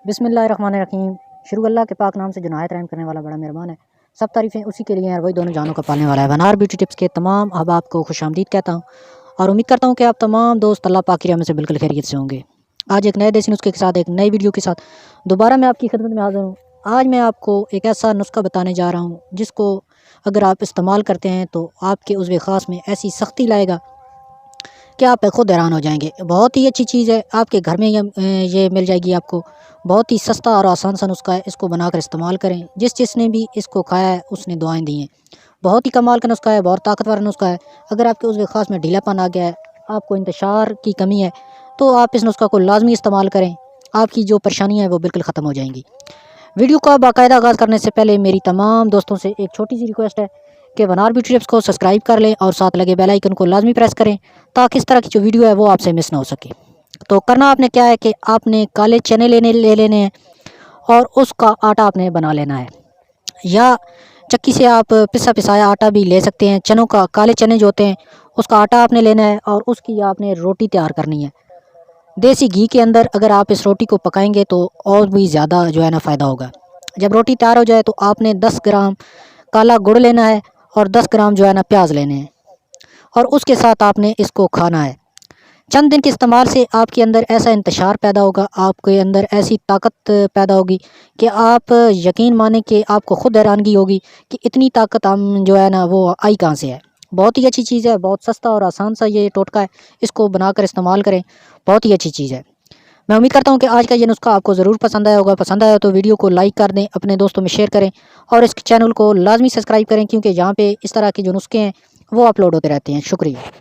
बिस्मिल्लाहिर्रहमानिर्रहीम। शुरू अल्लाह के पाक नाम से जो नहायत रहम करने वाला बड़ा मेहरबान है। सब तारीफ़ें उसी के लिए हैं, वही दोनों जानों का पालने वाला है। वनार ब्यूटी टिप्स के तमाम अहबाब को खुशामदीद कहता हूँ और उम्मीद करता हूँ कि आप तमाम दोस्त अल्लाह पाक की रहमत से बिल्कुल खैरियत से होंगे। आज एक नए देसी नुस्खे के साथ, एक नई वीडियो के साथ दोबारा मैं आपकी खिदमत में हाज़िर हूँ। आज मैं आपको एक ऐसा नुस्खा बताने जा रहा हूँ जिसको अगर आप इस्तेमाल करते हैं तो आपके उज़्व ख़ास में ऐसी सख्ती लाएगा कि आप खुद हैरान हो जाएंगे। बहुत ही अच्छी चीज़ है, आपके घर में ये मिल जाएगी आपको। बहुत ही सस्ता और आसान सा नुस्खा है, इसको बनाकर इस्तेमाल करें। जिसने भी इसको खाया है उसने दुआएं दी हैं। बहुत ही कमाल का नुस्खा है, बहुत ताकतवर नुस्खा है। अगर आपके उज़्व ख़ास में ढीलापन आ गया है, आपको इंतशार की कमी है, तो आप इस नुस्खा को लाजमी इस्तेमाल करें। आपकी जो परेशानियाँ हैं वो बिल्कुल ख़त्म हो जाएंगी। वीडियो का बाकायदा आगाज़ करने से पहले मेरी तमाम दोस्तों से एक छोटी सी रिक्वेस्ट है कि वनार ब्यूटी टिप्स को सब्सक्राइब कर लें और साथ लगे बेल आइकन को लाजमी प्रेस करें ताकि इस तरह की जो वीडियो है वो आपसे मिस ना हो सके। तो करना आपने क्या है कि आपने काले चने ले लेने हैं और उसका आटा आपने बना लेना है, या चक्की से आप पिसा पिसाया आटा भी ले सकते हैं। चनों का, काले चने जो होते हैं उसका आटा आपने लेना है और उसकी आपने रोटी तैयार करनी है। देसी घी के अंदर अगर आप इस रोटी को पकाएंगे तो और भी ज़्यादा जो है ना फ़ायदा होगा। जब रोटी तैयार हो जाए तो आपने 10 ग्राम काला गुड़ लेना है और 10 ग्राम जो है ना प्याज लेने हैं और उसके साथ आपने इसको खाना है। चंद दिन के इस्तेमाल से आपके अंदर ऐसा इंतशार पैदा होगा, आपके अंदर ऐसी ताकत पैदा होगी कि आप यकीन माने कि आपको खुद हैरानगी होगी कि इतनी ताकत हम जो है ना वो आई कहाँ से है। बहुत ही अच्छी चीज़ है, बहुत सस्ता और आसान सा ये टोटका है, इसको बनाकर इस्तेमाल करें। बहुत ही अच्छी चीज़ है। मैं उम्मीद करता हूँ कि आज का ये नुस्खा आपको ज़रूर पसंद आया होगा। पसंद आया तो वीडियो को लाइक कर दें, अपने दोस्तों में शेयर करें और इस चैनल को लाजमी सब्सक्राइब करें, क्योंकि यहाँ पे इस तरह के जो नुस्खे हैं वो अपलोड होते रहते हैं। शुक्रिया।